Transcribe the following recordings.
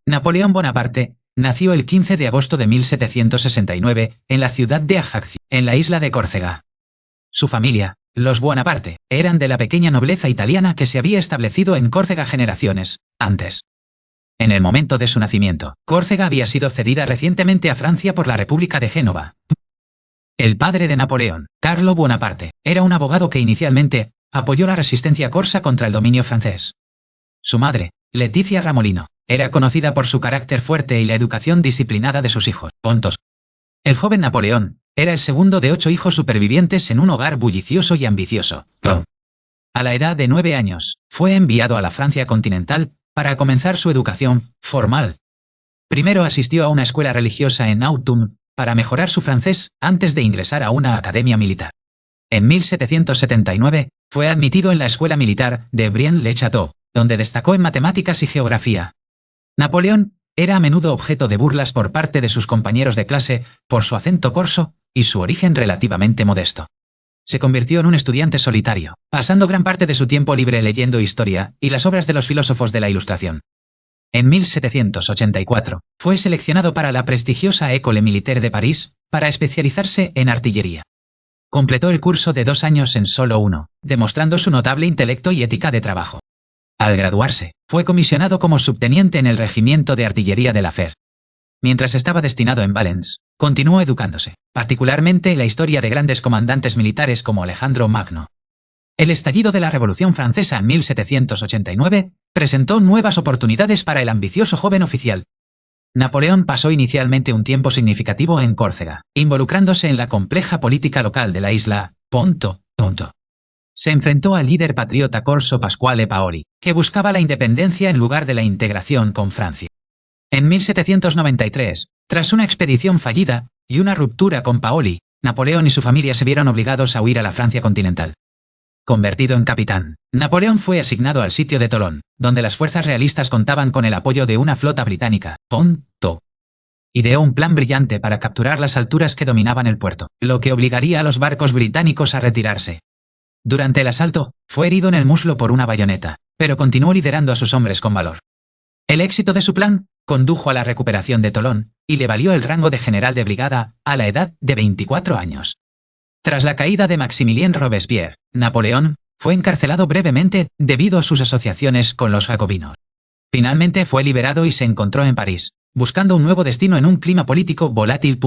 Napoleón Bonaparte nació el 15 de agosto de 1769 en la ciudad de Ajaccio, en la isla de Córcega. Su familia, los Bonaparte, eran de la pequeña nobleza italiana que se había establecido en Córcega generaciones antes. En el momento de su nacimiento, Córcega había sido cedida recientemente a Francia por la República de Génova. El padre de Napoleón, Carlo Bonaparte, era un abogado que inicialmente apoyó la resistencia corsa contra el dominio francés. Su madre, Leticia Ramolino, era conocida por su carácter fuerte y la educación disciplinada de sus hijos. El joven Napoleón era el segundo de 8 hijos supervivientes en un hogar bullicioso y ambicioso. A la edad de 9 años, fue enviado a la Francia continental para comenzar su educación formal. Primero asistió a una escuela religiosa en Autun para mejorar su francés antes de ingresar a una academia militar. En 1779, fue admitido en la escuela militar de Brienne-le-Château, donde destacó en matemáticas y geografía. Napoleón era a menudo objeto de burlas por parte de sus compañeros de clase por su acento corso y su origen relativamente modesto. Se convirtió en un estudiante solitario, pasando gran parte de su tiempo libre leyendo historia y las obras de los filósofos de la Ilustración. En 1784, fue seleccionado para la prestigiosa École Militaire de París para especializarse en artillería. Completó el curso de 2 años en solo 1, demostrando su notable intelecto y ética de trabajo. Al graduarse, fue comisionado como subteniente en el Regimiento de Artillería de la Fer. Mientras estaba destinado en Valence, continuó educándose, particularmente en la historia de grandes comandantes militares como Alejandro Magno. El estallido de la Revolución Francesa en 1789 presentó nuevas oportunidades para el ambicioso joven oficial. Napoleón pasó inicialmente un tiempo significativo en Córcega, involucrándose en la compleja política local de la isla. Se enfrentó al líder patriota corso Pasquale Paoli, que buscaba la independencia en lugar de la integración con Francia. En 1793, tras una expedición fallida y una ruptura con Paoli, Napoleón y su familia se vieron obligados a huir a la Francia continental. Convertido en capitán, Napoleón fue asignado al sitio de Tolón, donde las fuerzas realistas contaban con el apoyo de una flota británica. Ideó un plan brillante para capturar las alturas que dominaban el puerto, lo que obligaría a los barcos británicos a retirarse. Durante el asalto, fue herido en el muslo por una bayoneta, pero continuó liderando a sus hombres con valor. El éxito de su plan condujo a la recuperación de Tolón y le valió el rango de general de brigada a la edad de 24 años. Tras la caída de Maximilien Robespierre, Napoleón fue encarcelado brevemente debido a sus asociaciones con los jacobinos. Finalmente fue liberado y se encontró en París, buscando un nuevo destino en un clima político volátil.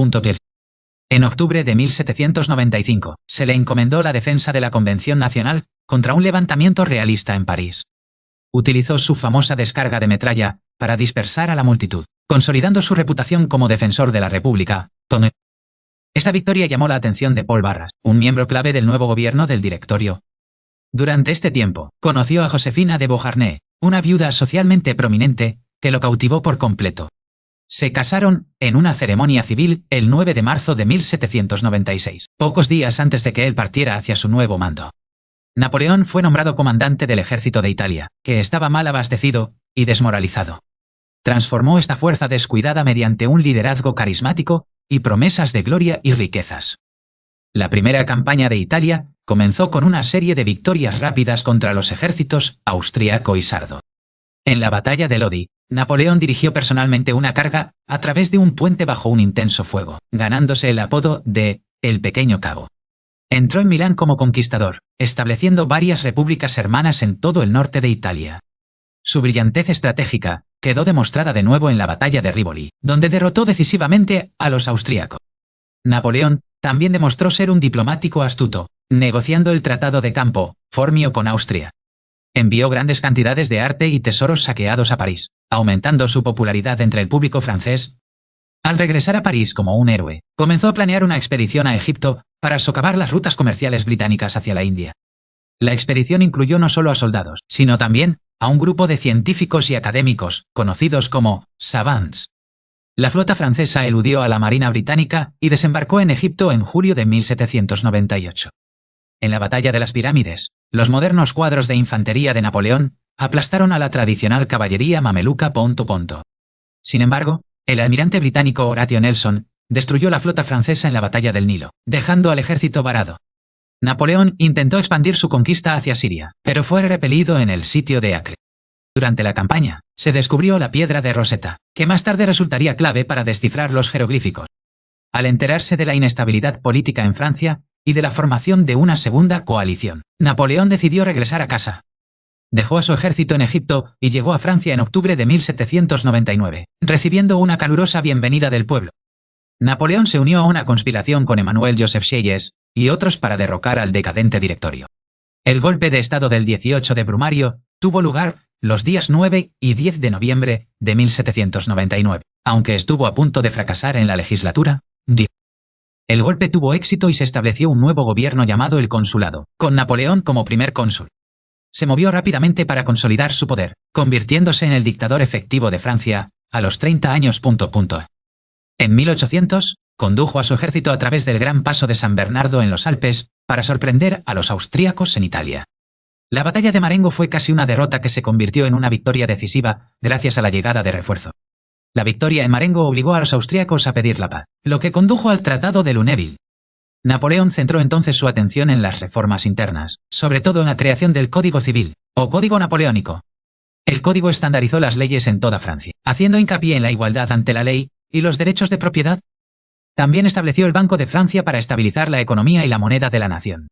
En octubre de 1795, se le encomendó la defensa de la Convención Nacional contra un levantamiento realista en París. Utilizó su famosa descarga de metralla para dispersar a la multitud, consolidando su reputación como defensor de la República. Esta victoria llamó la atención de Paul Barras, un miembro clave del nuevo gobierno del Directorio. Durante este tiempo, conoció a Josefina de Beauharnais, una viuda socialmente prominente, que lo cautivó por completo. Se casaron en una ceremonia civil el 9 de marzo de 1796, pocos días antes de que él partiera hacia su nuevo mando. Napoleón fue nombrado comandante del ejército de Italia, que estaba mal abastecido y desmoralizado. Transformó esta fuerza descuidada mediante un liderazgo carismático y promesas de gloria y riquezas. La primera campaña de Italia comenzó con una serie de victorias rápidas contra los ejércitos austríaco y sardo. En la batalla de Lodi, Napoleón dirigió personalmente una carga a través de un puente bajo un intenso fuego, ganándose el apodo de «El Pequeño Cabo». Entró en Milán como conquistador, estableciendo varias repúblicas hermanas en todo el norte de Italia. Su brillantez estratégica quedó demostrada de nuevo en la batalla de Rivoli, donde derrotó decisivamente a los austríacos. Napoleón también demostró ser un diplomático astuto, negociando el Tratado de Campo Formio con Austria. Envió grandes cantidades de arte y tesoros saqueados a París, aumentando su popularidad entre el público francés. Al regresar a París como un héroe, comenzó a planear una expedición a Egipto para socavar las rutas comerciales británicas hacia la India. La expedición incluyó no solo a soldados, sino también a un grupo de científicos y académicos, conocidos como savants. La flota francesa eludió a la marina británica y desembarcó en Egipto en julio de 1798. En la batalla de las pirámides, los modernos cuadros de infantería de Napoleón aplastaron a la tradicional caballería mameluca. Sin embargo, el almirante británico Horatio Nelson destruyó la flota francesa en la batalla del Nilo, dejando al ejército varado. Napoleón intentó expandir su conquista hacia Siria, pero fue repelido en el sitio de Acre. Durante la campaña, se descubrió la piedra de Rosetta, que más tarde resultaría clave para descifrar los jeroglíficos. Al enterarse de la inestabilidad política en Francia y de la formación de una segunda coalición, Napoleón decidió regresar a casa. Dejó a su ejército en Egipto y llegó a Francia en octubre de 1799, recibiendo una calurosa bienvenida del pueblo. Napoleón se unió a una conspiración con Emmanuel Joseph Sieyès y otros para derrocar al decadente directorio. El golpe de estado del 18 de Brumario tuvo lugar los días 9 y 10 de noviembre de 1799, aunque estuvo a punto de fracasar en la legislatura. El golpe tuvo éxito y se estableció un nuevo gobierno llamado el Consulado, con Napoleón como primer cónsul. Se movió rápidamente para consolidar su poder, convirtiéndose en el dictador efectivo de Francia a los 30 años. En 1800, condujo a su ejército a través del Gran Paso de San Bernardo en los Alpes para sorprender a los austríacos en Italia. La batalla de Marengo fue casi una derrota que se convirtió en una victoria decisiva gracias a la llegada de refuerzo. La victoria en Marengo obligó a los austríacos a pedir la paz, lo que condujo al Tratado de Lunéville. Napoleón centró entonces su atención en las reformas internas, sobre todo en la creación del Código Civil, o Código Napoleónico. El código estandarizó las leyes en toda Francia, haciendo hincapié en la igualdad ante la ley y los derechos de propiedad. También estableció el Banco de Francia para estabilizar la economía y la moneda de la nación.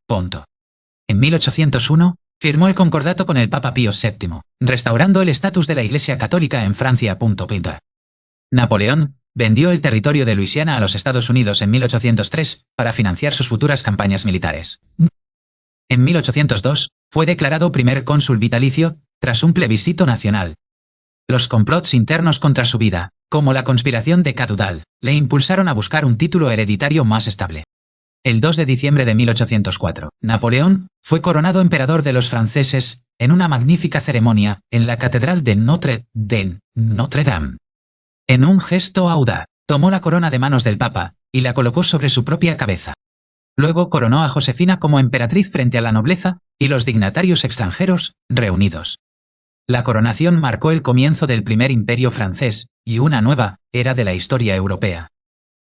En 1801, firmó el concordato con el Papa Pío VII, restaurando el estatus de la Iglesia Católica en Francia. Napoleón vendió el territorio de Luisiana a los Estados Unidos en 1803 para financiar sus futuras campañas militares. En 1802, fue declarado primer cónsul vitalicio, tras un plebiscito nacional. Los complots internos contra su vida, como la conspiración de Cadoudal, le impulsaron a buscar un título hereditario más estable. El 2 de diciembre de 1804, Napoleón fue coronado emperador de los franceses en una magnífica ceremonia en la Catedral de Notre Dame. En un gesto audaz, tomó la corona de manos del Papa y la colocó sobre su propia cabeza. Luego coronó a Josefina como emperatriz frente a la nobleza y los dignatarios extranjeros reunidos. La coronación marcó el comienzo del primer imperio francés y una nueva era de la historia europea.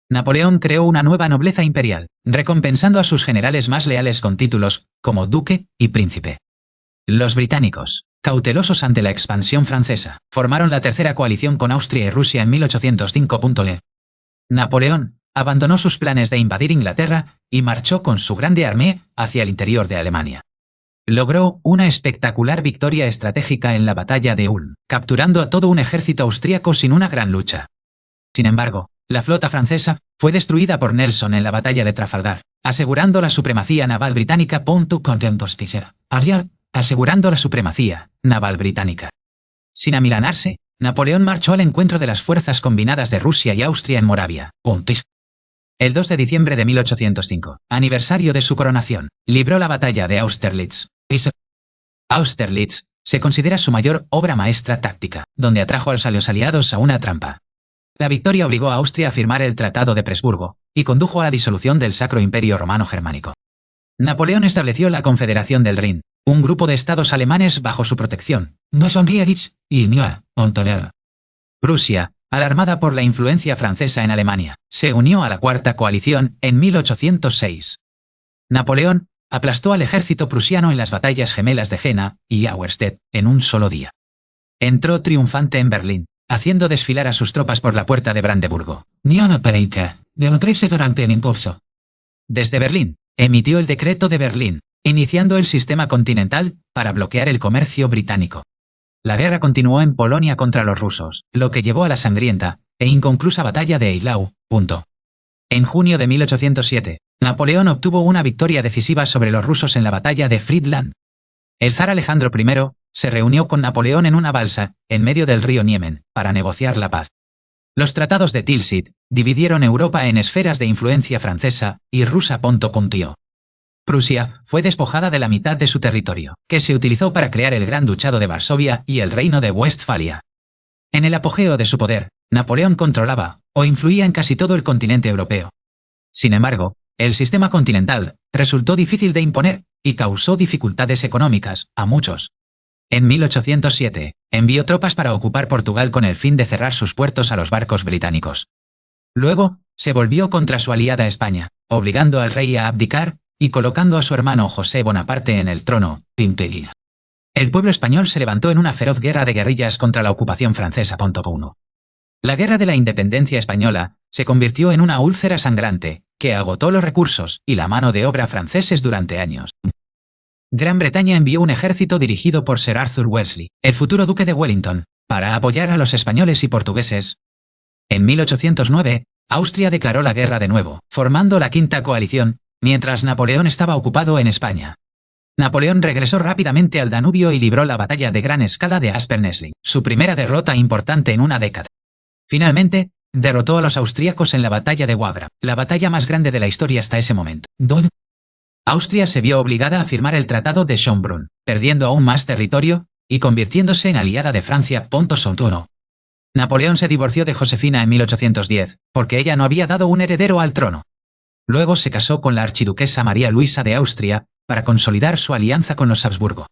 Napoleón creó una nueva nobleza imperial, recompensando a sus generales más leales con títulos como duque y príncipe. Los británicos, cautelosos ante la expansión francesa, formaron la tercera coalición con Austria y Rusia en 1805. Napoleón abandonó sus planes de invadir Inglaterra y marchó con su grande armée hacia el interior de Alemania. Logró una espectacular victoria estratégica en la batalla de Ulm, capturando a todo un ejército austríaco sin una gran lucha. Sin embargo, la flota francesa fue destruida por Nelson en la batalla de Trafalgar, asegurando la supremacía naval británica. Asegurando la supremacía naval británica. Sin amilanarse, Napoleón marchó al encuentro de las fuerzas combinadas de Rusia y Austria en Moravia. El 2 de diciembre de 1805, aniversario de su coronación, libró la batalla de Austerlitz. Austerlitz se considera su mayor obra maestra táctica, donde atrajo a los aliados a una trampa. La victoria obligó a Austria a firmar el Tratado de Presburgo y condujo a la disolución del Sacro Imperio Romano Germánico. Napoleón estableció la Confederación del Rin, un grupo de estados alemanes bajo su protección. Prusia, alarmada por la influencia francesa en Alemania, se unió a la Cuarta Coalición en 1806. Napoleón aplastó al ejército prusiano en las batallas gemelas de Jena y Auerstedt en un solo día. Entró triunfante en Berlín, haciendo desfilar a sus tropas por la puerta de Brandeburgo. Desde Berlín, emitió el Decreto de Berlín, iniciando el sistema continental para bloquear el comercio británico. La guerra continuó en Polonia contra los rusos, lo que llevó a la sangrienta e inconclusa batalla de Eylau. En junio de 1807, Napoleón obtuvo una victoria decisiva sobre los rusos en la batalla de Friedland. El zar Alejandro I se reunió con Napoleón en una balsa, en medio del río Niemen, para negociar la paz. Los tratados de Tilsit dividieron Europa en esferas de influencia francesa y rusa. Prusia fue despojada de la mitad de su territorio, que se utilizó para crear el Gran Ducado de Varsovia y el Reino de Westfalia. En el apogeo de su poder, Napoleón controlaba o influía en casi todo el continente europeo. Sin embargo, el sistema continental resultó difícil de imponer y causó dificultades económicas a muchos. En 1807, envió tropas para ocupar Portugal con el fin de cerrar sus puertos a los barcos británicos. Luego, se volvió contra su aliada España, obligando al rey a abdicar y colocando a su hermano José Bonaparte en el trono. El pueblo español se levantó en una feroz guerra de guerrillas contra la ocupación francesa. 1. La Guerra de la Independencia Española se convirtió en una úlcera sangrante que agotó los recursos y la mano de obra franceses durante años. Gran Bretaña envió un ejército dirigido por Sir Arthur Wellesley, el futuro duque de Wellington, para apoyar a los españoles y portugueses. En 1809, Austria declaró la guerra de nuevo, formando la Quinta Coalición, mientras Napoleón estaba ocupado en España. Napoleón regresó rápidamente al Danubio y libró la batalla de gran escala de Aspern-Essling, su primera derrota importante en una década. Finalmente, derrotó a los austríacos en la batalla de Wagram, la batalla más grande de la historia hasta ese momento. Austria se vio obligada a firmar el Tratado de Schönbrunn, perdiendo aún más territorio y convirtiéndose en aliada de Francia. 1. Napoleón se divorció de Josefina en 1810, porque ella no había dado un heredero al trono. Luego se casó con la archiduquesa María Luisa de Austria, para consolidar su alianza con los Habsburgo.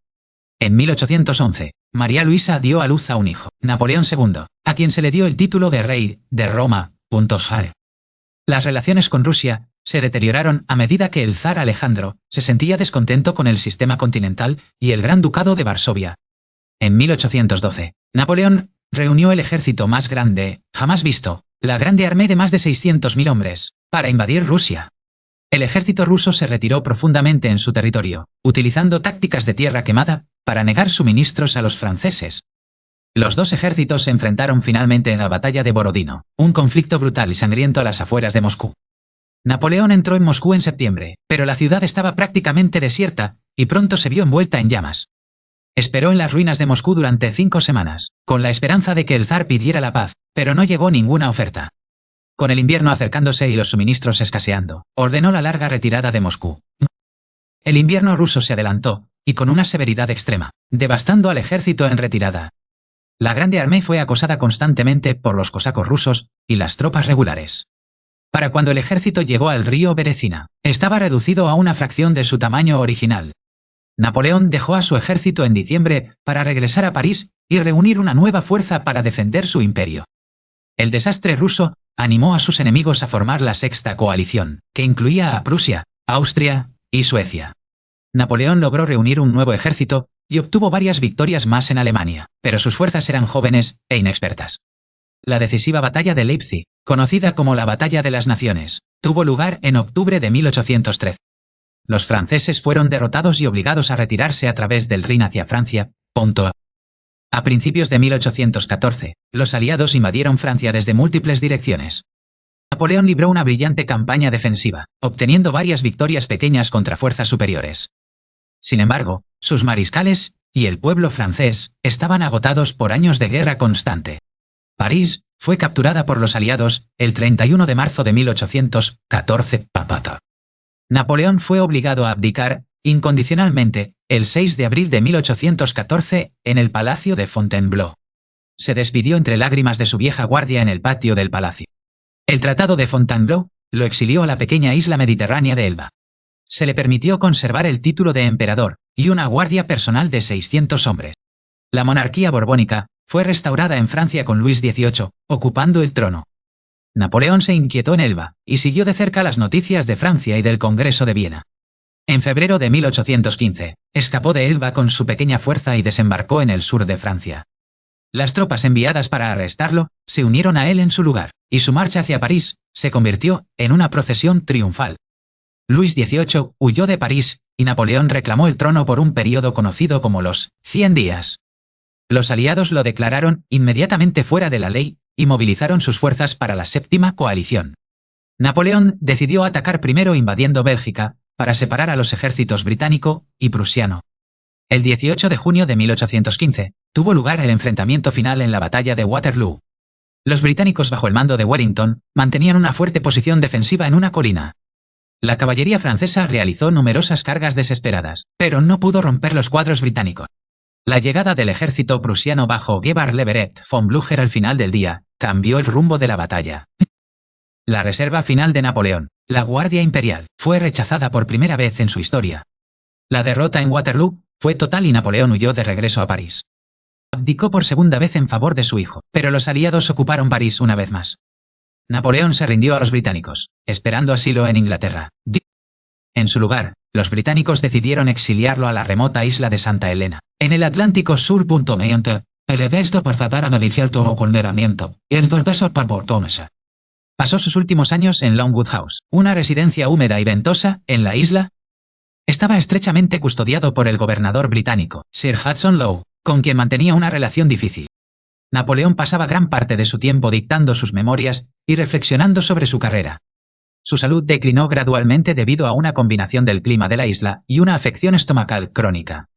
En 1811, María Luisa dio a luz a un hijo, Napoleón II, a quien se le dio el título de rey de Roma. Las relaciones con Rusia se deterioraron a medida que el zar Alejandro se sentía descontento con el sistema continental y el Gran Ducado de Varsovia. En 1812, Napoleón reunió el ejército más grande jamás visto, la Grande Armée de más de 600.000 hombres, para invadir Rusia. El ejército ruso se retiró profundamente en su territorio, utilizando tácticas de tierra quemada para negar suministros a los franceses. Los dos ejércitos se enfrentaron finalmente en la batalla de Borodino, un conflicto brutal y sangriento a las afueras de Moscú. Napoleón entró en Moscú en septiembre, pero la ciudad estaba prácticamente desierta y pronto se vio envuelta en llamas. Esperó en las ruinas de Moscú durante 5 semanas, con la esperanza de que el zar pidiera la paz, pero no llegó ninguna oferta. Con el invierno acercándose y los suministros escaseando, ordenó la larga retirada de Moscú. El invierno ruso se adelantó, y con una severidad extrema, devastando al ejército en retirada. La Grande Armée fue acosada constantemente por los cosacos rusos y las tropas regulares. Para cuando el ejército llegó al río Berecina, estaba reducido a una fracción de su tamaño original. Napoleón dejó a su ejército en diciembre para regresar a París y reunir una nueva fuerza para defender su imperio. El desastre ruso animó a sus enemigos a formar la Sexta Coalición, que incluía a Prusia, Austria y Suecia. Napoleón logró reunir un nuevo ejército y obtuvo varias victorias más en Alemania, pero sus fuerzas eran jóvenes e inexpertas. La decisiva batalla de Leipzig, conocida como la Batalla de las Naciones, tuvo lugar en octubre de 1813. Los franceses fueron derrotados y obligados a retirarse a través del Rin hacia Francia. A principios de 1814, los aliados invadieron Francia desde múltiples direcciones. Napoleón libró una brillante campaña defensiva, obteniendo varias victorias pequeñas contra fuerzas superiores. Sin embargo, sus mariscales y el pueblo francés estaban agotados por años de guerra constante. París fue capturada por los aliados el 31 de marzo de 1814. Napoleón fue obligado a abdicar incondicionalmente el 6 de abril de 1814 en el Palacio de Fontainebleau. Se despidió entre lágrimas de su vieja guardia en el patio del palacio. El Tratado de Fontainebleau lo exilió a la pequeña isla mediterránea de Elba. Se le permitió conservar el título de emperador y una guardia personal de 600 hombres. La monarquía borbónica fue restaurada en Francia con Luis XVIII, ocupando el trono. Napoleón se inquietó en Elba y siguió de cerca las noticias de Francia y del Congreso de Viena. En febrero de 1815, escapó de Elba con su pequeña fuerza y desembarcó en el sur de Francia. Las tropas enviadas para arrestarlo se unieron a él en su lugar, y su marcha hacia París se convirtió en una procesión triunfal. Luis XVIII huyó de París y Napoleón reclamó el trono por un período conocido como los 100 días. Los aliados lo declararon inmediatamente fuera de la ley y movilizaron sus fuerzas para la Séptima Coalición. Napoleón decidió atacar primero invadiendo Bélgica, para separar a los ejércitos británico y prusiano. El 18 de junio de 1815, tuvo lugar el enfrentamiento final en la batalla de Waterloo. Los británicos bajo el mando de Wellington mantenían una fuerte posición defensiva en una colina. La caballería francesa realizó numerosas cargas desesperadas, pero no pudo romper los cuadros británicos. La llegada del ejército prusiano bajo Gebhard Leverett von Blücher al final del día cambió el rumbo de la batalla. La reserva final de Napoleón, la Guardia Imperial, fue rechazada por primera vez en su historia. La derrota en Waterloo fue total y Napoleón huyó de regreso a París. Abdicó por segunda vez en favor de su hijo, pero los aliados ocuparon París una vez más. Napoleón se rindió a los británicos, esperando asilo en Inglaterra. En su lugar, los británicos decidieron exiliarlo a la remota isla de Santa Elena, en el Atlántico Sur. Mediante el esto por tratar analizar todo condenamiento, y el besos por bortones. Pasó sus últimos años en Longwood House, una residencia húmeda y ventosa, en la isla. Estaba estrechamente custodiado por el gobernador británico, Sir Hudson Lowe, con quien mantenía una relación difícil. Napoleón pasaba gran parte de su tiempo dictando sus memorias y reflexionando sobre su carrera. Su salud declinó gradualmente debido a una combinación del clima de la isla y una afección estomacal crónica.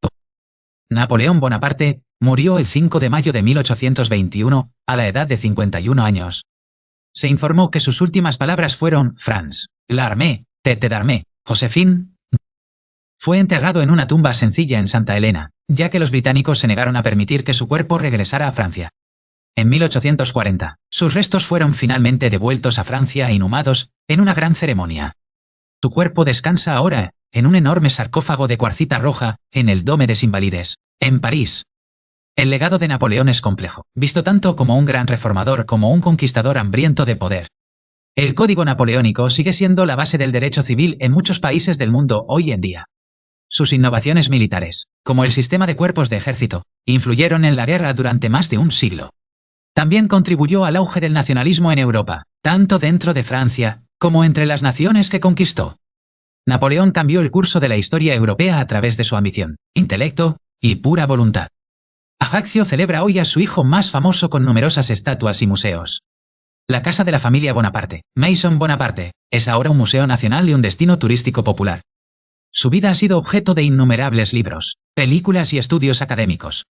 Napoleón Bonaparte murió el 5 de mayo de 1821, a la edad de 51 años. Se informó que sus últimas palabras fueron «France, l'armée, tête d'armée, Joséphine». Fue enterrado en una tumba sencilla en Santa Elena, ya que los británicos se negaron a permitir que su cuerpo regresara a Francia. En 1840, sus restos fueron finalmente devueltos a Francia e inhumados en una gran ceremonia. Su cuerpo descansa ahora en un enorme sarcófago de cuarcita roja en el Dôme des Invalides, en París. El legado de Napoleón es complejo, visto tanto como un gran reformador como un conquistador hambriento de poder. El Código Napoleónico sigue siendo la base del derecho civil en muchos países del mundo hoy en día. Sus innovaciones militares, como el sistema de cuerpos de ejército, influyeron en la guerra durante más de un siglo. También contribuyó al auge del nacionalismo en Europa, tanto dentro de Francia como entre las naciones que conquistó. Napoleón cambió el curso de la historia europea a través de su ambición, intelecto y pura voluntad. Ajaccio celebra hoy a su hijo más famoso con numerosas estatuas y museos. La casa de la familia Bonaparte, Maison Bonaparte, es ahora un museo nacional y un destino turístico popular. Su vida ha sido objeto de innumerables libros, películas y estudios académicos.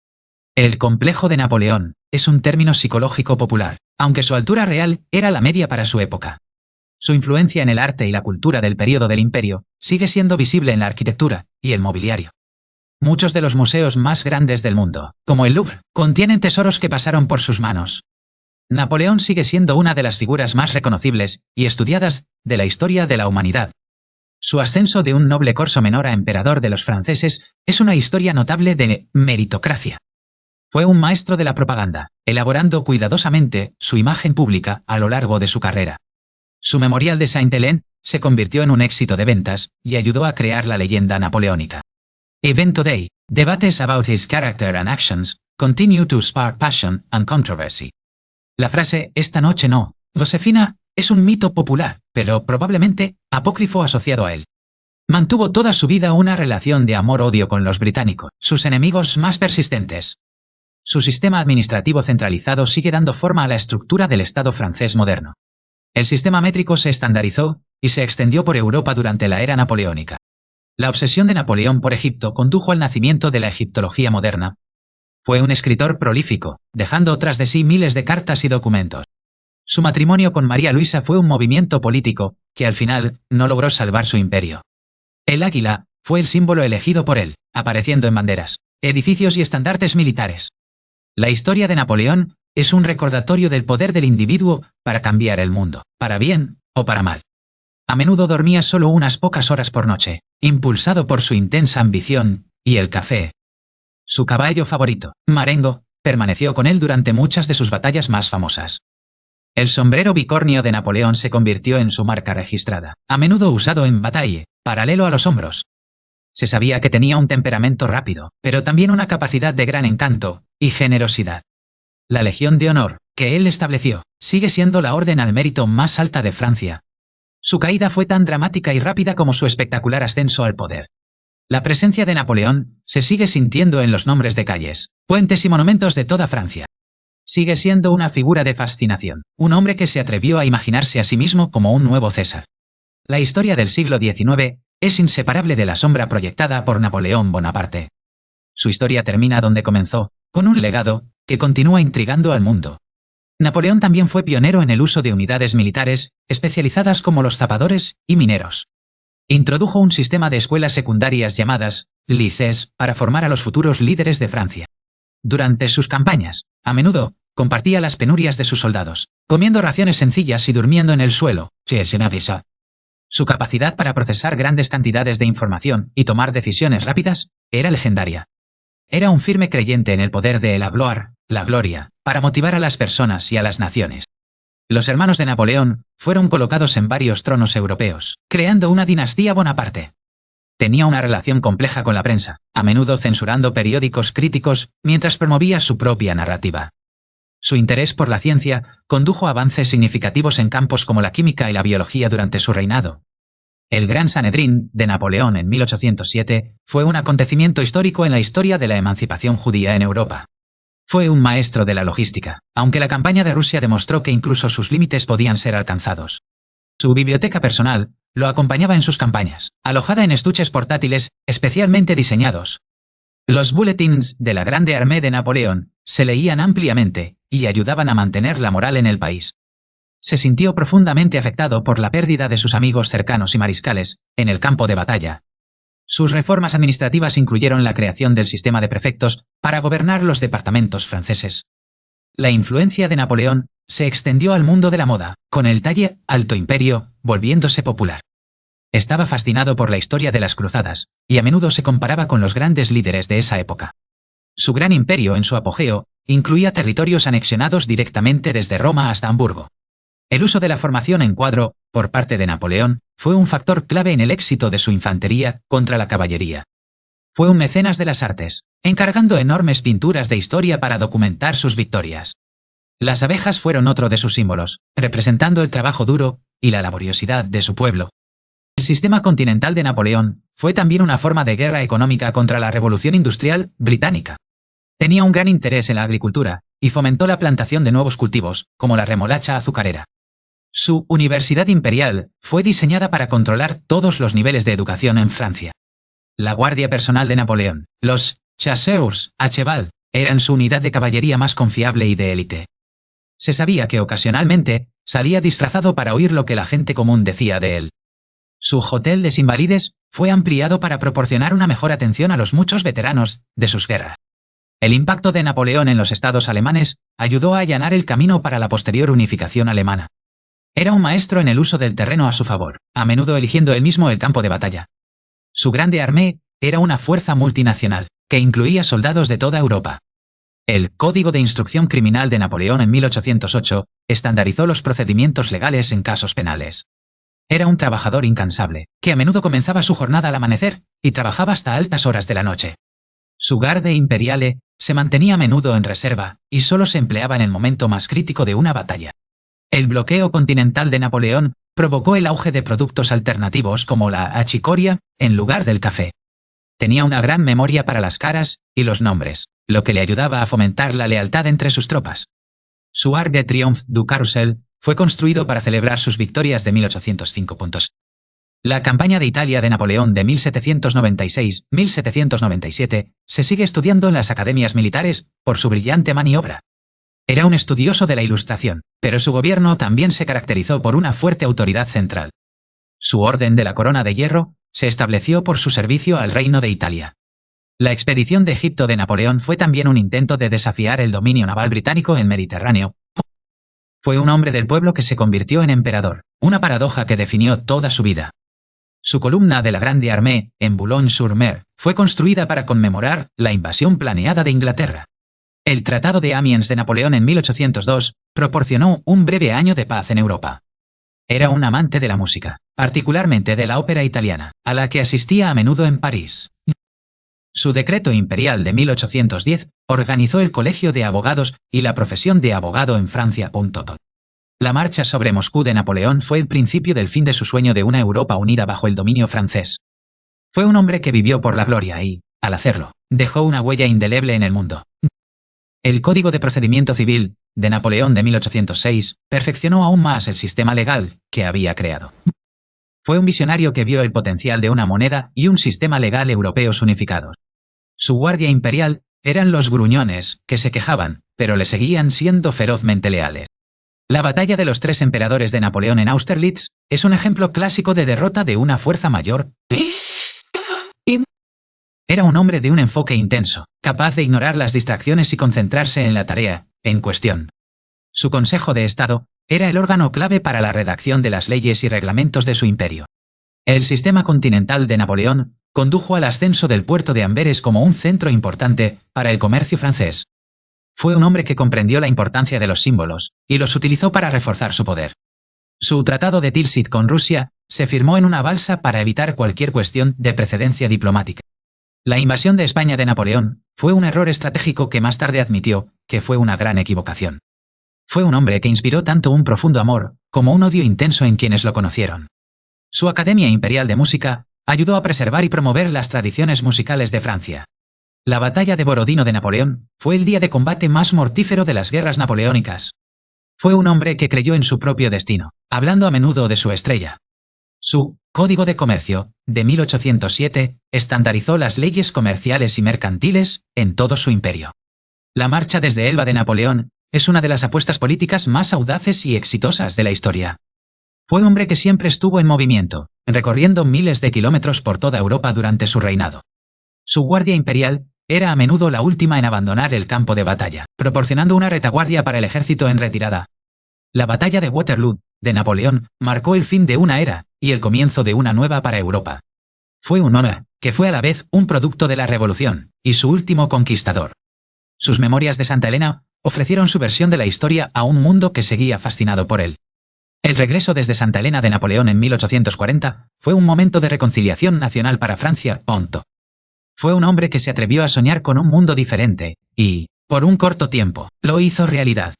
El complejo de Napoleón es un término psicológico popular, aunque su altura real era la media para su época. Su influencia en el arte y la cultura del período del Imperio sigue siendo visible en la arquitectura y el mobiliario. Muchos de los museos más grandes del mundo, como el Louvre, contienen tesoros que pasaron por sus manos. Napoleón sigue siendo una de las figuras más reconocibles y estudiadas de la historia de la humanidad. Su ascenso de un noble corso menor a emperador de los franceses es una historia notable de meritocracia. Fue un maestro de la propaganda, elaborando cuidadosamente su imagen pública a lo largo de su carrera. Su memorial de Saint-Hélène se convirtió en un éxito de ventas y ayudó a crear la leyenda napoleónica. Even today, debates about his character and actions continue to spark passion and controversy. La frase «esta noche no, Josefina» es un mito popular, pero probablemente apócrifo asociado a él. Mantuvo toda su vida una relación de amor-odio con los británicos, sus enemigos más persistentes. Su sistema administrativo centralizado sigue dando forma a la estructura del Estado francés moderno. El sistema métrico se estandarizó y se extendió por Europa durante la era napoleónica. La obsesión de Napoleón por Egipto condujo al nacimiento de la egiptología moderna. Fue un escritor prolífico, dejando tras de sí miles de cartas y documentos. Su matrimonio con María Luisa fue un movimiento político que al final no logró salvar su imperio. El águila fue el símbolo elegido por él, apareciendo en banderas, edificios y estandartes militares. La historia de Napoleón es un recordatorio del poder del individuo para cambiar el mundo, para bien o para mal. A menudo dormía solo unas pocas horas por noche, impulsado por su intensa ambición y el café. Su caballo favorito, Marengo, permaneció con él durante muchas de sus batallas más famosas. El sombrero bicornio de Napoleón se convirtió en su marca registrada, a menudo usado en batalla, paralelo a los hombros. Se sabía que tenía un temperamento rápido, pero también una capacidad de gran encanto y generosidad. La Legión de Honor, que él estableció, sigue siendo la orden al mérito más alta de Francia. Su caída fue tan dramática y rápida como su espectacular ascenso al poder. La presencia de Napoleón se sigue sintiendo en los nombres de calles, puentes y monumentos de toda Francia. Sigue siendo una figura de fascinación, un hombre que se atrevió a imaginarse a sí mismo como un nuevo César. La historia del siglo XIX es inseparable de la sombra proyectada por Napoleón Bonaparte. Su historia termina donde comenzó, con un legado que continúa intrigando al mundo. Napoleón también fue pionero en el uso de unidades militares especializadas como los zapadores y mineros. Introdujo un sistema de escuelas secundarias llamadas lycées para formar a los futuros líderes de Francia. Durante sus campañas, a menudo, compartía las penurias de sus soldados, comiendo raciones sencillas y durmiendo en el suelo. Su capacidad para procesar grandes cantidades de información y tomar decisiones rápidas era legendaria. Era un firme creyente en el poder de la gloire, la gloria, para motivar a las personas y a las naciones. Los hermanos de Napoleón fueron colocados en varios tronos europeos, creando una dinastía Bonaparte. Tenía una relación compleja con la prensa, a menudo censurando periódicos críticos mientras promovía su propia narrativa. Su interés por la ciencia condujo a avances significativos en campos como la química y la biología durante su reinado. El Gran Sanedrín de Napoleón en 1807 fue un acontecimiento histórico en la historia de la emancipación judía en Europa. Fue un maestro de la logística, aunque la campaña de Rusia demostró que incluso sus límites podían ser alcanzados. Su biblioteca personal lo acompañaba en sus campañas, alojada en estuches portátiles especialmente diseñados. Los bulletins de la Grande Armée de Napoleón se leían ampliamente y ayudaban a mantener la moral en el país. Se sintió profundamente afectado por la pérdida de sus amigos cercanos y mariscales en el campo de batalla. Sus reformas administrativas incluyeron la creación del sistema de prefectos para gobernar los departamentos franceses. La influencia de Napoleón se extendió al mundo de la moda, con el talle Alto Imperio volviéndose popular. Estaba fascinado por la historia de las cruzadas, y a menudo se comparaba con los grandes líderes de esa época. Su gran imperio en su apogeo incluía territorios anexionados directamente desde Roma hasta Hamburgo. El uso de la formación en cuadro, por parte de Napoleón, fue un factor clave en el éxito de su infantería contra la caballería. Fue un mecenas de las artes, encargando enormes pinturas de historia para documentar sus victorias. Las abejas fueron otro de sus símbolos, representando el trabajo duro y la laboriosidad de su pueblo. El sistema continental de Napoleón fue también una forma de guerra económica contra la Revolución Industrial británica. Tenía un gran interés en la agricultura y fomentó la plantación de nuevos cultivos, como la remolacha azucarera. Su Universidad Imperial fue diseñada para controlar todos los niveles de educación en Francia. La guardia personal de Napoleón, los chasseurs à cheval, eran su unidad de caballería más confiable y de élite. Se sabía que ocasionalmente salía disfrazado para oír lo que la gente común decía de él. Su Hotel des Invalides fue ampliado para proporcionar una mejor atención a los muchos veteranos de sus guerras. El impacto de Napoleón en los estados alemanes ayudó a allanar el camino para la posterior unificación alemana. Era un maestro en el uso del terreno a su favor, a menudo eligiendo él mismo el campo de batalla. Su Grande Armée era una fuerza multinacional, que incluía soldados de toda Europa. El Código de Instrucción Criminal de Napoleón en 1808 estandarizó los procedimientos legales en casos penales. Era un trabajador incansable, que a menudo comenzaba su jornada al amanecer y trabajaba hasta altas horas de la noche. Su Garde Imperiale se mantenía a menudo en reserva y solo se empleaba en el momento más crítico de una batalla. El bloqueo continental de Napoleón provocó el auge de productos alternativos como la achicoria en lugar del café. Tenía una gran memoria para las caras y los nombres, lo que le ayudaba a fomentar la lealtad entre sus tropas. Su Arc de Triomphe du Carrousel fue construido para celebrar sus victorias de 1805. La campaña de Italia de Napoleón de 1796-1797 se sigue estudiando en las academias militares por su brillante maniobra. Era un estudioso de la Ilustración, pero su gobierno también se caracterizó por una fuerte autoridad central. Su Orden de la Corona de Hierro se estableció por su servicio al Reino de Italia. La expedición de Egipto de Napoleón fue también un intento de desafiar el dominio naval británico en el Mediterráneo. Fue un hombre del pueblo que se convirtió en emperador, una paradoja que definió toda su vida. Su columna de la Grande Armée, en Boulogne-sur-Mer, fue construida para conmemorar la invasión planeada de Inglaterra. El Tratado de Amiens de Napoleón en 1802 proporcionó un breve año de paz en Europa. Era un amante de la música, particularmente de la ópera italiana, a la que asistía a menudo en París. Su decreto imperial de 1810 organizó el Colegio de Abogados y la profesión de abogado en Francia. La marcha sobre Moscú de Napoleón fue el principio del fin de su sueño de una Europa unida bajo el dominio francés. Fue un hombre que vivió por la gloria y, al hacerlo, dejó una huella indeleble en el mundo. El Código de Procedimiento Civil de Napoleón de 1806 perfeccionó aún más el sistema legal que había creado. Fue un visionario que vio el potencial de una moneda y un sistema legal europeos unificados. Su guardia imperial eran los gruñones, que se quejaban, pero le seguían siendo ferozmente leales. La batalla de los 3 emperadores de Napoleón en Austerlitz es un ejemplo clásico de derrota de una fuerza mayor. Era un hombre de un enfoque intenso, capaz de ignorar las distracciones y concentrarse en la tarea en cuestión. Su Consejo de Estado era el órgano clave para la redacción de las leyes y reglamentos de su imperio. El sistema continental de Napoleón condujo al ascenso del puerto de Amberes como un centro importante para el comercio francés. Fue un hombre que comprendió la importancia de los símbolos y los utilizó para reforzar su poder. Su tratado de Tilsit con Rusia se firmó en una balsa para evitar cualquier cuestión de precedencia diplomática. La invasión de España de Napoleón fue un error estratégico que más tarde admitió que fue una gran equivocación. Fue un hombre que inspiró tanto un profundo amor como un odio intenso en quienes lo conocieron. Su Academia Imperial de Música ayudó a preservar y promover las tradiciones musicales de Francia. La batalla de Borodino de Napoleón fue el día de combate más mortífero de las guerras napoleónicas. Fue un hombre que creyó en su propio destino, hablando a menudo de su estrella. Su Código de Comercio, de 1807, estandarizó las leyes comerciales y mercantiles en todo su imperio. La marcha desde Elba de Napoleón es una de las apuestas políticas más audaces y exitosas de la historia. Fue un hombre que siempre estuvo en movimiento, recorriendo miles de kilómetros por toda Europa durante su reinado. Su guardia imperial era a menudo la última en abandonar el campo de batalla, proporcionando una retaguardia para el ejército en retirada. La batalla de Waterloo, de Napoleón, marcó el fin de una era y el comienzo de una nueva para Europa. Fue un hombre que fue a la vez un producto de la Revolución y su último conquistador. Sus memorias de Santa Elena ofrecieron su versión de la historia a un mundo que seguía fascinado por él. El regreso desde Santa Elena de Napoleón en 1840 fue un momento de reconciliación nacional para Francia. Fue un hombre que se atrevió a soñar con un mundo diferente y, por un corto tiempo, lo hizo realidad.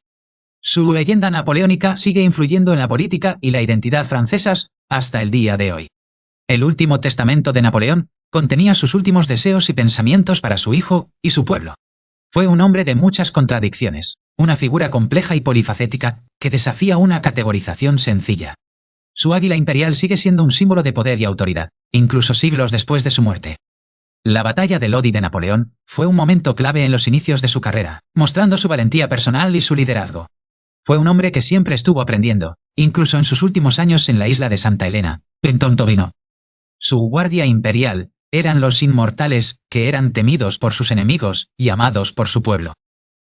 Su leyenda napoleónica sigue influyendo en la política y la identidad francesas hasta el día de hoy. El último testamento de Napoleón contenía sus últimos deseos y pensamientos para su hijo y su pueblo. Fue un hombre de muchas contradicciones, una figura compleja y polifacética que desafía una categorización sencilla. Su águila imperial sigue siendo un símbolo de poder y autoridad, incluso siglos después de su muerte. La batalla de Lodi de Napoleón fue un momento clave en los inicios de su carrera, mostrando su valentía personal y su liderazgo. Fue un hombre que siempre estuvo aprendiendo, incluso en sus últimos años en la isla de Santa Elena, en Tontovino. Su guardia imperial eran los inmortales que eran temidos por sus enemigos y amados por su pueblo.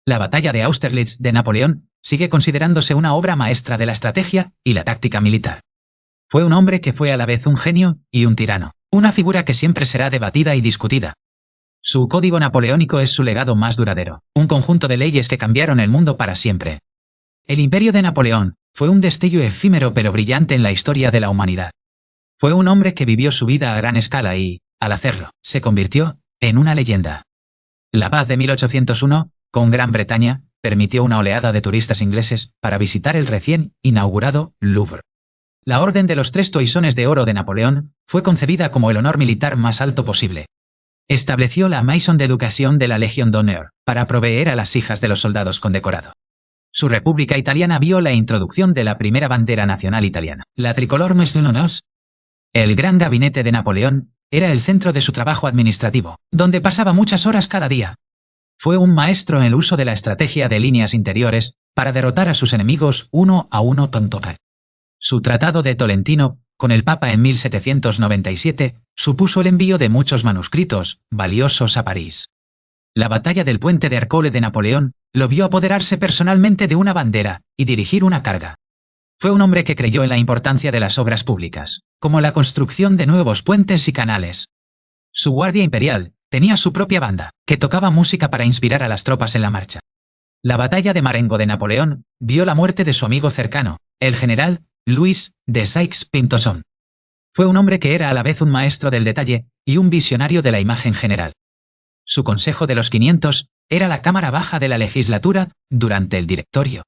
La batalla de Austerlitz de Napoleón sigue considerándose una obra maestra de la estrategia y la táctica militar. Fue un hombre que fue a la vez un genio y un tirano, una figura que siempre será debatida y discutida. Su código napoleónico es su legado más duradero, un conjunto de leyes que cambiaron el mundo para siempre. El imperio de Napoleón fue un destello efímero pero brillante en la historia de la humanidad. Fue un hombre que vivió su vida a gran escala y, al hacerlo, se convirtió en una leyenda. La paz de 1801, con Gran Bretaña, permitió una oleada de turistas ingleses para visitar el recién inaugurado Louvre. La Orden de los Tres Toisones de Oro de Napoleón fue concebida como el honor militar más alto posible. Estableció la Maison d'Education de la Légion d'honneur para proveer a las hijas de los soldados condecorados. Su República Italiana vio la introducción de la primera bandera nacional italiana, la tricolor Mesdenonos. El Gran Gabinete de Napoleón era el centro de su trabajo administrativo, donde pasaba muchas horas cada día. Fue un maestro en el uso de la estrategia de líneas interiores para derrotar a sus enemigos uno a uno. Su Tratado de Tolentino, con el Papa en 1797, supuso el envío de muchos manuscritos valiosos a París. La batalla del puente de Arcole de Napoleón lo vio apoderarse personalmente de una bandera y dirigir una carga. Fue un hombre que creyó en la importancia de las obras públicas, como la construcción de nuevos puentes y canales. Su guardia imperial tenía su propia banda, que tocaba música para inspirar a las tropas en la marcha. La batalla de Marengo de Napoleón vio la muerte de su amigo cercano, el general Louis de Sykes-Pynchon. Fue un hombre que era a la vez un maestro del detalle y un visionario de la imagen general. Su Consejo de los 500 era la cámara baja de la legislatura durante el directorio.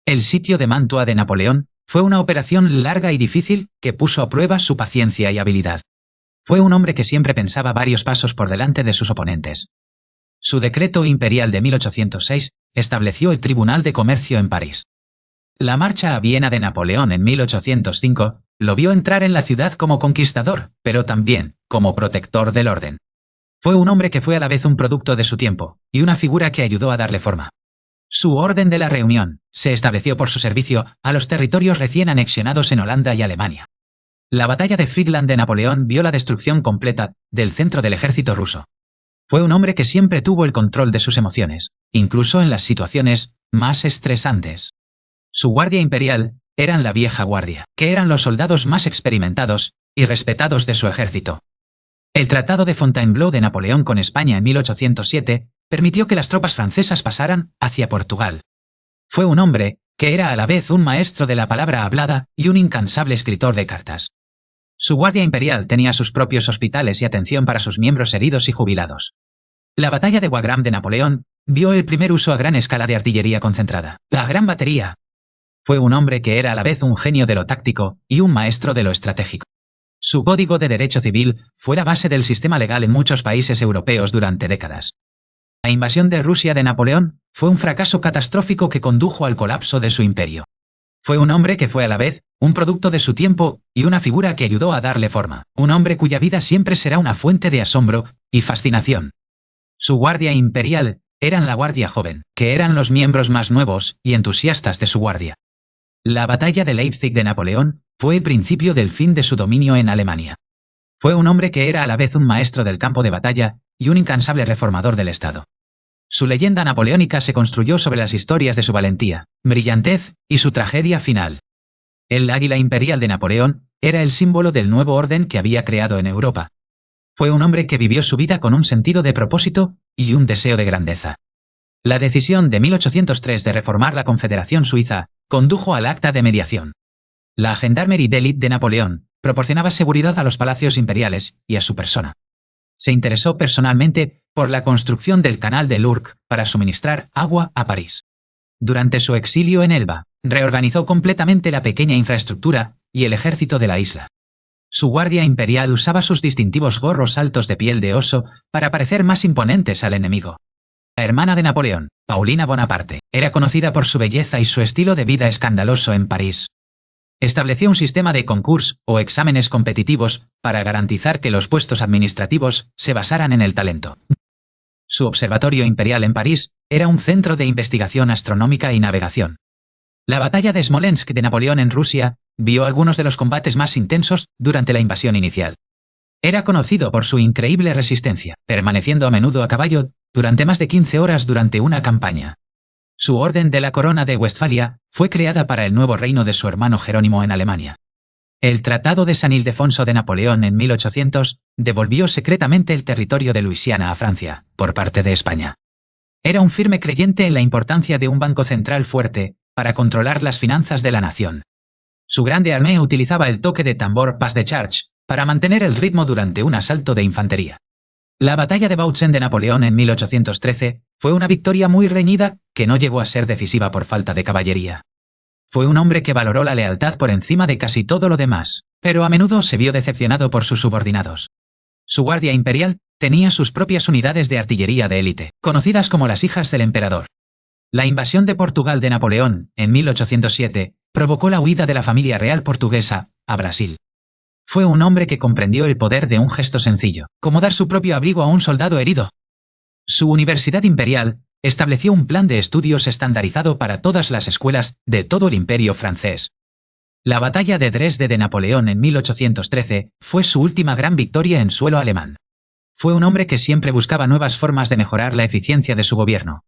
El sitio de Mantua de Napoleón fue una operación larga y difícil que puso a prueba su paciencia y habilidad. Fue un hombre que siempre pensaba varios pasos por delante de sus oponentes. Su decreto imperial de 1806 estableció el Tribunal de Comercio en París. La marcha a Viena de Napoleón en 1805 lo vio entrar en la ciudad como conquistador, pero también como protector del orden. Fue un hombre que fue a la vez un producto de su tiempo y una figura que ayudó a darle forma. Su Orden de la Reunión se estableció por su servicio a los territorios recién anexionados en Holanda y Alemania. La batalla de Friedland de Napoleón vio la destrucción completa del centro del ejército ruso. Fue un hombre que siempre tuvo el control de sus emociones, incluso en las situaciones más estresantes. Su guardia imperial eran la vieja guardia, que eran los soldados más experimentados y respetados de su ejército. El Tratado de Fontainebleau de Napoleón con España en 1807 permitió que las tropas francesas pasaran hacia Portugal. Fue un hombre que era a la vez un maestro de la palabra hablada y un incansable escritor de cartas. Su guardia imperial tenía sus propios hospitales y atención para sus miembros heridos y jubilados. La batalla de Wagram de Napoleón vio el primer uso a gran escala de artillería concentrada, la Gran Batería. Fue un hombre que era a la vez un genio de lo táctico y un maestro de lo estratégico. Su código de derecho civil fue la base del sistema legal en muchos países europeos durante décadas. La invasión de Rusia de Napoleón fue un fracaso catastrófico que condujo al colapso de su imperio. Fue un hombre que fue a la vez un producto de su tiempo y una figura que ayudó a darle forma, un hombre cuya vida siempre será una fuente de asombro y fascinación. Su guardia imperial eran la Guardia Joven, que eran los miembros más nuevos y entusiastas de su guardia. La batalla de Leipzig de Napoleón fue el principio del fin de su dominio en Alemania. Fue un hombre que era a la vez un maestro del campo de batalla y un incansable reformador del Estado. Su leyenda napoleónica se construyó sobre las historias de su valentía, brillantez y su tragedia final. El águila imperial de Napoleón era el símbolo del nuevo orden que había creado en Europa. Fue un hombre que vivió su vida con un sentido de propósito y un deseo de grandeza. La decisión de 1803 de reformar la Confederación Suiza condujo al acta de mediación. La Gendarmerie d'élite de Napoleón proporcionaba seguridad a los palacios imperiales y a su persona. Se interesó personalmente por la construcción del canal de l'Ourcq para suministrar agua a París. Durante su exilio en Elba, reorganizó completamente la pequeña infraestructura y el ejército de la isla. Su guardia imperial usaba sus distintivos gorros altos de piel de oso para parecer más imponentes al enemigo. La hermana de Napoleón, Paulina Bonaparte, era conocida por su belleza y su estilo de vida escandaloso en París. Estableció un sistema de concursos o exámenes competitivos para garantizar que los puestos administrativos se basaran en el talento. Su observatorio imperial en París era un centro de investigación astronómica y navegación. La batalla de Smolensk de Napoleón en Rusia vio algunos de los combates más intensos durante la invasión inicial. Era conocido por su increíble resistencia, permaneciendo a menudo a caballo durante más de 15 horas durante una campaña. Su Orden de la Corona de Westfalia fue creada para el nuevo reino de su hermano Jerónimo en Alemania. El Tratado de San Ildefonso de Napoleón en 1800 devolvió secretamente el territorio de Luisiana a Francia, por parte de España. Era un firme creyente en la importancia de un banco central fuerte para controlar las finanzas de la nación. Su grande armée utilizaba el toque de tambor pas de charge para mantener el ritmo durante un asalto de infantería. La batalla de Bautzen de Napoleón en 1813 fue una victoria muy reñida que no llegó a ser decisiva por falta de caballería. Fue un hombre que valoró la lealtad por encima de casi todo lo demás, pero a menudo se vio decepcionado por sus subordinados. Su guardia imperial tenía sus propias unidades de artillería de élite, conocidas como las hijas del emperador. La invasión de Portugal de Napoleón, en 1807, provocó la huida de la familia real portuguesa a Brasil. Fue un hombre que comprendió el poder de un gesto sencillo, como dar su propio abrigo a un soldado herido. Su Universidad Imperial estableció un plan de estudios estandarizado para todas las escuelas de todo el Imperio francés. La batalla de Dresde de Napoleón en 1813 fue su última gran victoria en suelo alemán. Fue un hombre que siempre buscaba nuevas formas de mejorar la eficiencia de su gobierno.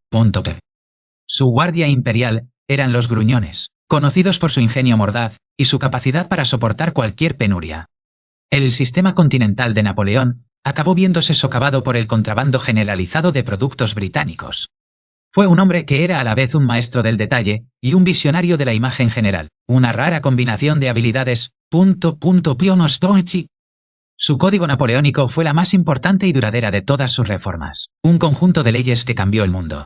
Su guardia imperial eran los gruñones, conocidos por su ingenio mordaz y su capacidad para soportar cualquier penuria. El sistema continental de Napoleón acabó viéndose socavado por el contrabando generalizado de productos británicos. Fue un hombre que era a la vez un maestro del detalle y un visionario de la imagen general, una rara combinación de habilidades. Su código napoleónico fue la más importante y duradera de todas sus reformas, un conjunto de leyes que cambió el mundo.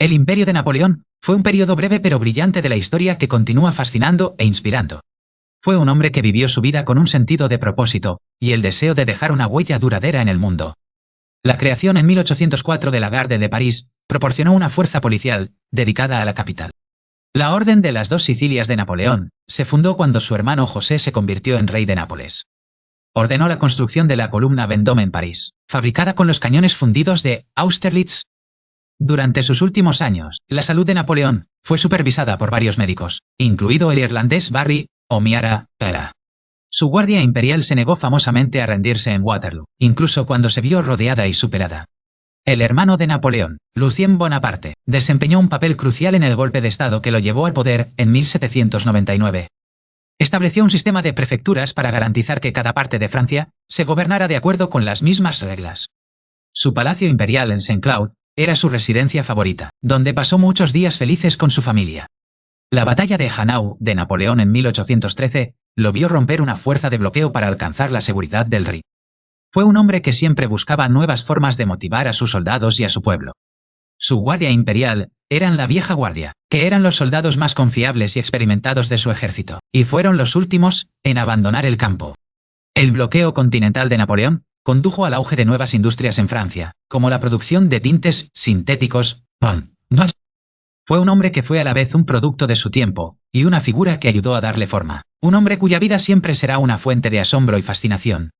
El imperio de Napoleón fue un periodo breve pero brillante de la historia que continúa fascinando e inspirando. Fue un hombre que vivió su vida con un sentido de propósito y el deseo de dejar una huella duradera en el mundo. La creación en 1804 de la Garde de París proporcionó una fuerza policial dedicada a la capital. La Orden de las Dos Sicilias de Napoleón se fundó cuando su hermano José se convirtió en rey de Nápoles. Ordenó la construcción de la columna Vendôme en París, fabricada con los cañones fundidos de Austerlitz. Durante sus últimos años, la salud de Napoleón fue supervisada por varios médicos, incluido el irlandés Barry O'Meara. Su guardia imperial se negó famosamente a rendirse en Waterloo, incluso cuando se vio rodeada y superada. El hermano de Napoleón, Lucien Bonaparte, desempeñó un papel crucial en el golpe de Estado que lo llevó al poder en 1799. Estableció un sistema de prefecturas para garantizar que cada parte de Francia se gobernara de acuerdo con las mismas reglas. Su palacio imperial en Saint-Cloud era su residencia favorita, donde pasó muchos días felices con su familia. La batalla de Hanau, de Napoleón en 1813, lo vio romper una fuerza de bloqueo para alcanzar la seguridad del Rin. Fue un hombre que siempre buscaba nuevas formas de motivar a sus soldados y a su pueblo. Su guardia imperial eran la vieja guardia, que eran los soldados más confiables y experimentados de su ejército, y fueron los últimos en abandonar el campo. El bloqueo continental de Napoleón condujo al auge de nuevas industrias en Francia, como la producción de tintes sintéticos. Fue un hombre que fue a la vez un producto de su tiempo y una figura que ayudó a darle forma. Un hombre cuya vida siempre será una fuente de asombro y fascinación.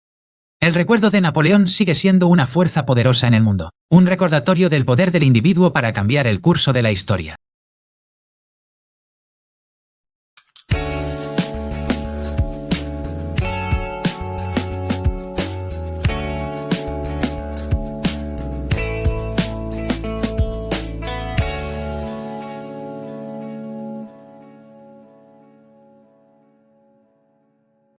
El recuerdo de Napoleón sigue siendo una fuerza poderosa en el mundo, un recordatorio del poder del individuo para cambiar el curso de la historia.